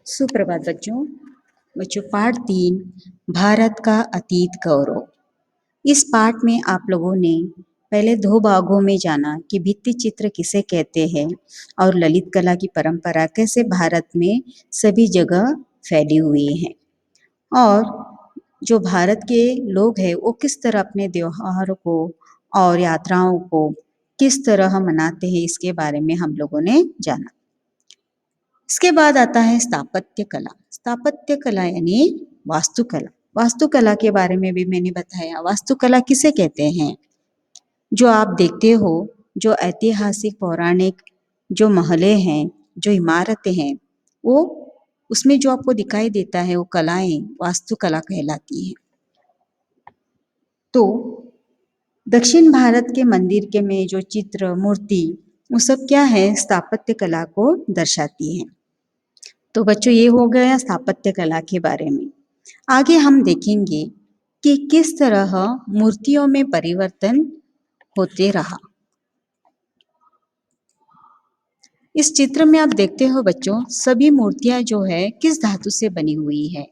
सुप्रभात बच्चों। पाठ 3 भारत का अतीत गौरव। इस पाठ में आप लोगों ने पहले 2 भागों में जाना कि भित्ति चित्र किसे कहते हैं और ललित कला की परंपरा कैसे भारत में सभी जगह फैली हुई है और जो भारत के लोग हैं वो किस तरह अपने त्योहारों को और यात्राओं को किस तरह मनाते हैं, इसके बारे में हम लोगों ने जाना। इसके बाद आता है स्थापत्य कला। स्थापत्य कला यानी वास्तुकला। वास्तुकला के बारे में भी मैंने बताया। वास्तुकला किसे कहते हैं? जो आप देखते हो, जो ऐतिहासिक पौराणिक जो महलें हैं, जो इमारतें हैं, वो उसमें जो आपको दिखाई देता है वो कलाएं वास्तुकला कहलाती हैं। तो दक्षिण भारत के मंदिर के में जो चित्र मूर्ति वो सब क्या है, स्थापत्य कला को दर्शाती हैं। तो बच्चों ये हो गया स्थापत्य कला के बारे में। आगे हम देखेंगे कि किस तरह मूर्तियों में परिवर्तन होते रहा। इस चित्र में आप देखते हो बच्चों, सभी मूर्तियां जो है किस धातु से बनी हुई है?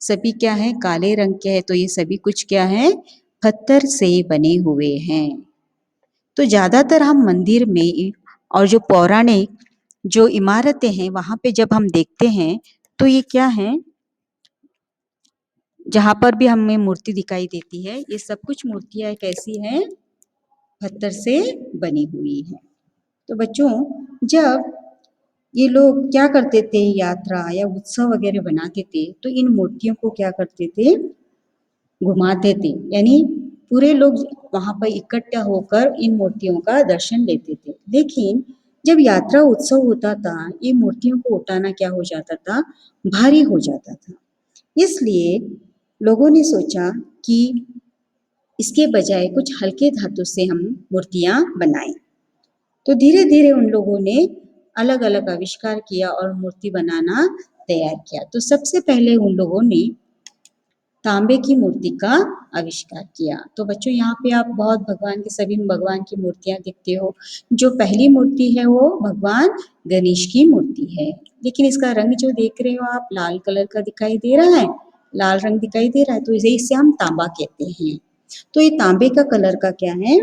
सभी क्या है, काले रंग के है। तो ये सभी कुछ क्या है, पत्थर से बने हुए हैं। तो ज्यादातर हम मंदिर में और जो पौराणिक जो इमारतें हैं वहां पे जब हम देखते हैं तो ये क्या है, जहाँ पर भी हमें मूर्ति दिखाई देती है, ये सब कुछ मूर्तियाँ कैसी हैं, पत्थर से बनी हुई है। तो बच्चों, जब ये लोग क्या करते थे, यात्रा या उत्सव वगैरह बनाते थे तो इन मूर्तियों को क्या करते थे, घुमाते थे। यानी पूरे लोग वहां पर इकट्ठा होकर इन मूर्तियों का दर्शन लेते थे। लेकिन जब यात्रा उत्सव होता था, ये मूर्तियों को उठाना क्या हो जाता था, भारी हो जाता था। इसलिए लोगों ने सोचा कि इसके बजाय कुछ हल्के धातु से हम मूर्तियां बनाएं। तो धीरे धीरे उन लोगों ने अलग अलग आविष्कार किया और मूर्ति बनाना तैयार किया। तो सबसे पहले उन लोगों ने तांबे की मूर्ति का आविष्कार किया। तो बच्चों, यहाँ पे आप बहुत भगवान के सभी भगवान की मूर्तियां देखते हो। जो पहली मूर्ति है वो भगवान गणेश की मूर्ति है। लेकिन इसका रंग जो देख रहे हो आप, लाल कलर का दिखाई दे रहा है, लाल रंग दिखाई दे रहा है। तो इसे हम तांबा कहते हैं। तो ये तांबे का कलर का क्या है,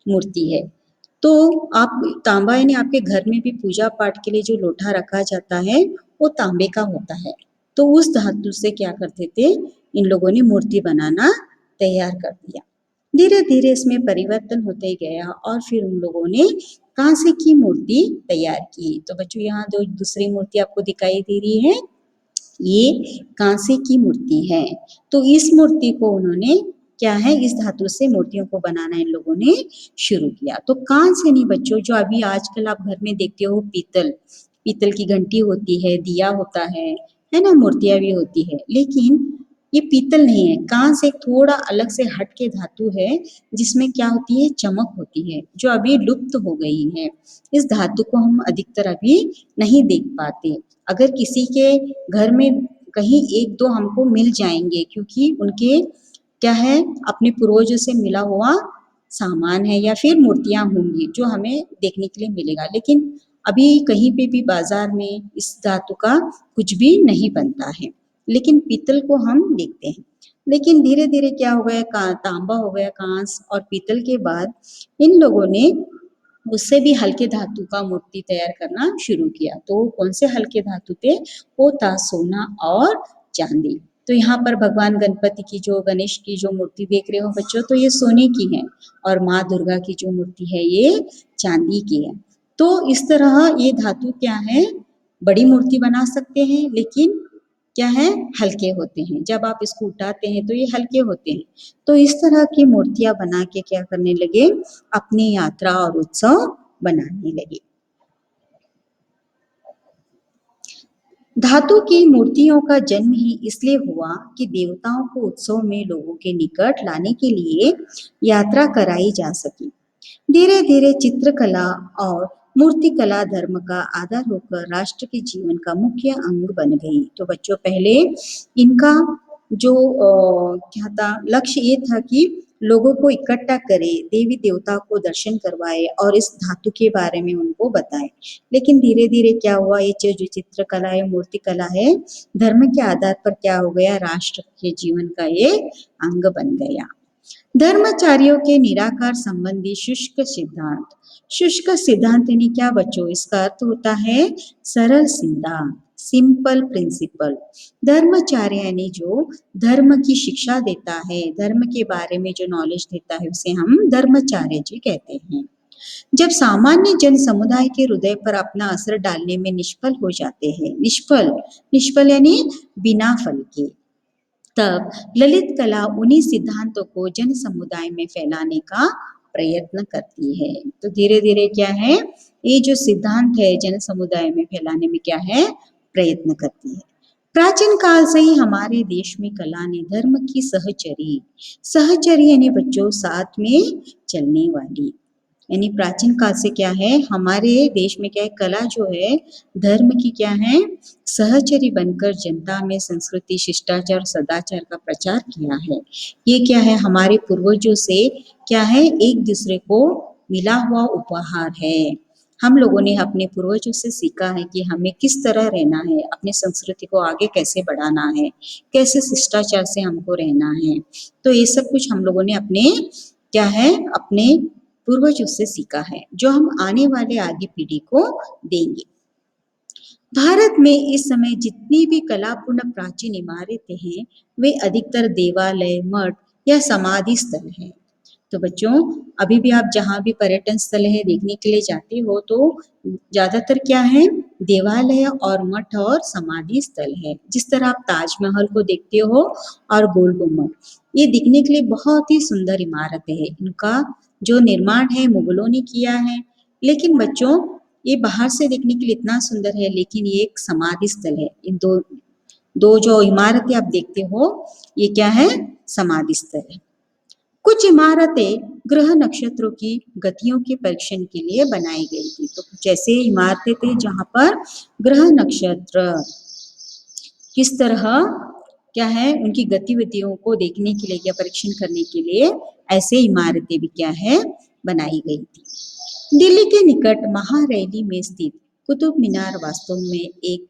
मूर्ति है। तो आप तांबा यानी आपके घर में भी पूजा पाठ के लिए जो लोटा रखा जाता है वो तांबे का होता है। तो उस धातु से क्या करते थे, इन लोगों ने मूर्ति बनाना तैयार कर दिया। धीरे धीरे इसमें परिवर्तन होते गया और फिर उन लोगों ने कांसे की मूर्ति तैयार की। तो बच्चों, यहाँ जो दूसरी मूर्ति आपको दिखाई दे रही है, ये कांसे की मूर्ति है। तो इस मूर्ति को उन्होंने क्या है, इस धातु से मूर्तियों को बनाना इन लोगों ने शुरू किया। तो कांसे नहीं बच्चों, जो अभी आजकल आप घर में देखते हो, पीतल पीतल की घंटी होती है, दिया होता है ना, मूर्तियां भी होती है। लेकिन ये पीतल नहीं है, कांस एक थोड़ा अलग से हट के धातु है जिसमें क्या होती है, चमक होती है, जो अभी लुप्त हो गई है। इस धातु को हम अधिकतर अभी नहीं देख पाते। अगर किसी के घर में कहीं एक दो हमको मिल जाएंगे, क्योंकि उनके क्या है, अपने पूर्वजों से मिला हुआ सामान है या फिर मूर्तियां होंगी जो हमें देखने के लिए मिलेगा। लेकिन अभी कहीं पे भी बाजार में इस धातु का कुछ भी नहीं बनता है, लेकिन पीतल को हम देखते हैं। लेकिन धीरे धीरे क्या हो गया, तांबा हो गया, कांस और पीतल के बाद इन लोगों ने उससे भी हल्के धातु का मूर्ति तैयार करना शुरू किया। तो कौन से हल्के धातु थे, वो था सोना और चांदी। तो यहाँ पर भगवान गणपति की जो, गणेश की जो मूर्ति देख रहे हो बच्चों, तो ये सोने की है और माँ दुर्गा की जो मूर्ति है ये चांदी की है। तो इस तरह ये धातु क्या है, बड़ी मूर्ति बना सकते हैं, लेकिन क्या है, हल्के होते हैं। जब आप इसको उठाते हैं तो ये हल्के होते हैं। तो इस तरह की मूर्तियां बना के क्या करने लगे, अपनी यात्रा और उत्सव बनाने लगे। धातु की मूर्तियों का जन्म ही इसलिए हुआ कि देवताओं को उत्सव में लोगों के निकट लाने के लिए यात्रा कराई जा सके। धीरे धीरे चित्रकला और मूर्तिकला धर्म का आधार होकर राष्ट्र के जीवन का मुख्य अंग बन गई। तो बच्चों, पहले इनका जो क्या था, लक्ष्य ये था कि लोगों को इकट्ठा करे, देवी देवता को दर्शन करवाए और इस धातु के बारे में उनको बताए। लेकिन धीरे धीरे क्या हुआ, ये जो चित्रकला है, मूर्ति कला है, धर्म के आधार पर क्या हो गया, राष्ट्र के जीवन का ये अंग बन गया। धर्माचार्यों के निराकार संबंधी शुष्क सिद्धांत। शुष्क सिद्धांत यानी क्या बच्चों, इसका अर्थ होता है सरल सिद्धांत, सिंपल प्रिंसिपल। धर्माचार्य यानी जो धर्म की शिक्षा देता है, धर्म के बारे में जो नॉलेज देता है, उसे हम धर्माचार्य जी कहते हैं। जब सामान्य जन समुदाय के हृदय पर अपना असर डालने में निष्फल हो जाते हैं, निष्फल निष्फल यानी बिना फल के, तब ललित कला उन्हीं सिद्धांतों को जन समुदाय में फैलाने का प्रयत्न करती है। तो धीरे धीरे क्या है, ये जो सिद्धांत है जन समुदाय में फैलाने में क्या है, प्रयत्न करती है। प्राचीन काल से ही हमारे देश में कला ने धर्म की सहचरी, सहचरी यानी बच्चों साथ में चलने वाली, यानी प्राचीन काल से क्या है, हमारे देश में क्या है, कला जो है धर्म की क्या है, सहचरी बनकर जनता में संस्कृति, शिष्टाचार, सदाचार का प्रचार किया है। ये क्या है, हमारे पूर्वजों से क्या है, एक दूसरे को मिला हुआ उपहार है। हम लोगों ने अपने पूर्वजों से सीखा है कि हमें किस तरह रहना है, अपनी संस्कृति को आगे कैसे बढ़ाना है, कैसे शिष्टाचार से हमको रहना है। तो ये सब कुछ हम लोगों ने अपने क्या है, अपने पूर्वजों से सीखा है, जो हम आने वाले आगे पीढ़ी को देंगे। भारत में इस समय जितनी भी कलापूर्ण प्राचीन इमारतें हैं, वे अधिकतर देवालय, मठ या समाधि स्थल हैं। तो बच्चों, अभी भी आप जहाँ भी पर्यटन स्थल है देखने के लिए जाते हो, तो ज्यादातर क्या है, देवालय और मठ और समाधि स्थल है। जिस तरह आप ताजमहल को देखते हो और गोल गुम्बद, ये दिखने के लिए बहुत ही सुंदर इमारतें हैं। इनका जो निर्माण है मुगलों ने किया है। लेकिन बच्चों, ये बाहर से देखने के लिए इतना सुंदर है, लेकिन ये एक समाधि स्थल है। इन दो दो जो इमारतें आप देखते हो, ये क्या है, समाधि स्थल है। कुछ इमारतें ग्रह नक्षत्रों की गतियों के परीक्षण के लिए बनाई गई थी। तो कुछ ऐसे इमारतें थे जहां पर ग्रह नक्षत्र किस तरह क्या है, उनकी गतिविधियों को देखने के लिए या परीक्षण करने के लिए ऐसे इमारतें भी क्या है, बनाई गई थी। दिल्ली के निकट महारैली में स्थित कुतुब मीनार वास्तव में एक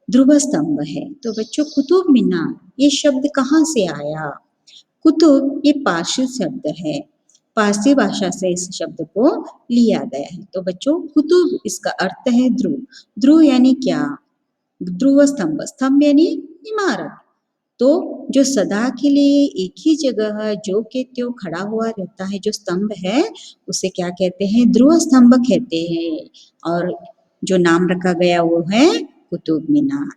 ध्रुव स्तंभ है। तो बच्चों, कुतुब मीनार ये शब्द कहाँ से आया? कुतुब ये पारसी शब्द है, पारसी भाषा से इस शब्द को लिया गया है। तो बच्चों, कुतुब इसका अर्थ है ध्रुव। ध्रुव यानी क्या? ध्रुव स्तंभ, स्तंभ यानी इमारत। तो जो सदा के लिए एक ही जगह जो के त्यों खड़ा हुआ रहता है, जो स्तंभ है, उसे क्या कहते हैं? ध्रुव स्तंभ कहते हैं। और जो नाम रखा गया वो है कुतुब मीनार।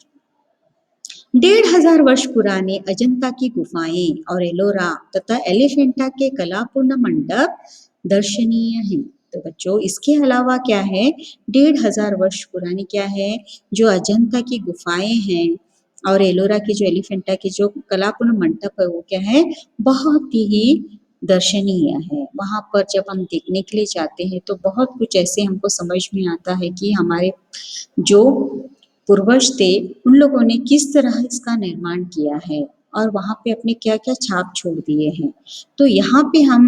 1500 वर्ष पुराने अजंता की गुफाएं और एलोरा तथा एलिफेंटा के कलापूर्ण मंडप दर्शनीय हैं। तो बच्चों, इसके अलावा क्या है, 1500 वर्ष पुरानी क्या है, जो अजंता की गुफाएं हैं और एलोरा की जो एलिफेंटा की जो कलापूर्ण मंडप है, वो क्या है, बहुत ही दर्शनीय है। वहां पर जब हम देखने के लिए जाते हैं तो बहुत कुछ ऐसे हमको समझ में आता है कि हमारे जो पूर्वज थे, उन लोगों ने किस तरह इसका निर्माण किया है और वहाँ पे अपने क्या क्या छाप छोड़ दिए हैं। तो यहाँ पे हम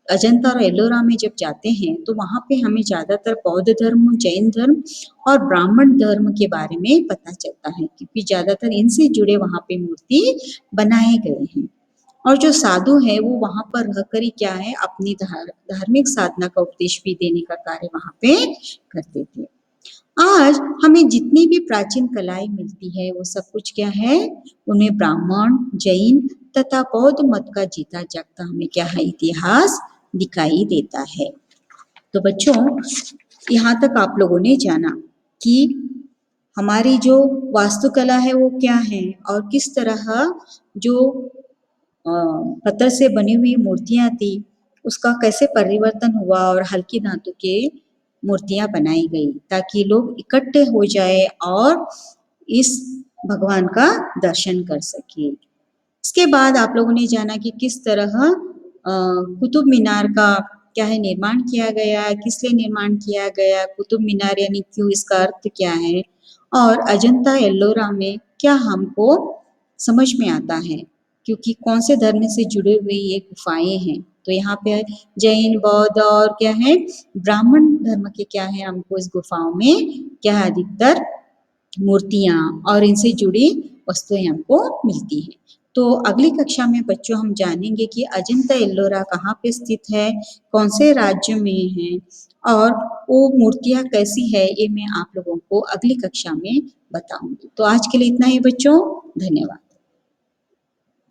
अजंता और एलोरा में जब जाते हैं तो वहाँ पे हमें ज़्यादातर बौद्ध धर्म, जैन धर्म और ब्राह्मण धर्म के बारे में पता चलता है, क्योंकि ज़्यादातर इनसे जुड़े वहाँ पे मूर्ति बनाए गए हैं। और जो साधु है वो वहाँ पर रहकर ही क्या है, अपनी धार्मिक साधना का उपदेश भी देने का कार्य वहाँ पे करते थे। आज हमें जितनी भी प्राचीन कलाएं मिलती है, वो सब कुछ क्या है, उनमें ब्राह्मण, जैन तथा बौद्ध मत का जीता जागता हमें क्या है, इतिहास दिखाई देता है। तो बच्चों, यहाँ तक आप लोगों ने जाना कि हमारी जो वास्तुकला है वो क्या है और किस तरह जो पत्थर से बनी हुई मूर्तियां थी उसका कैसे परिवर्तन हुआ और हल्की धातु के मूर्तियां बनाई गई, ताकि लोग इकट्ठे हो जाए और इस भगवान का दर्शन कर सके। इसके बाद आप लोगों ने जाना कि किस तरह कुतुब मीनार का क्या है, निर्माण किया गया, किस लिए निर्माण किया गया, कुतुब मीनार यानी क्यों, इसका अर्थ क्या है, और अजंता एल्लोरा में क्या हमको समझ में आता है। क्योंकि कौन से धर्म से जुड़े हुए ये गुफाएं हैं। तो यहाँ पे जैन, बौद्ध और क्या है, ब्राह्मण धर्म के क्या है, हमको इस गुफाओं में क्या है, अधिकतर मूर्तियाँ और इनसे जुड़ी वस्तुएं हमको मिलती हैं। तो अगली कक्षा में बच्चों हम जानेंगे कि अजंता एल्लोरा कहाँ पे स्थित है, कौन से राज्य में है और वो मूर्तियाँ कैसी है, ये मैं आप लोगों को अगली कक्षा में बताऊंगी। तो आज के लिए इतना ही बच्चों, धन्यवाद।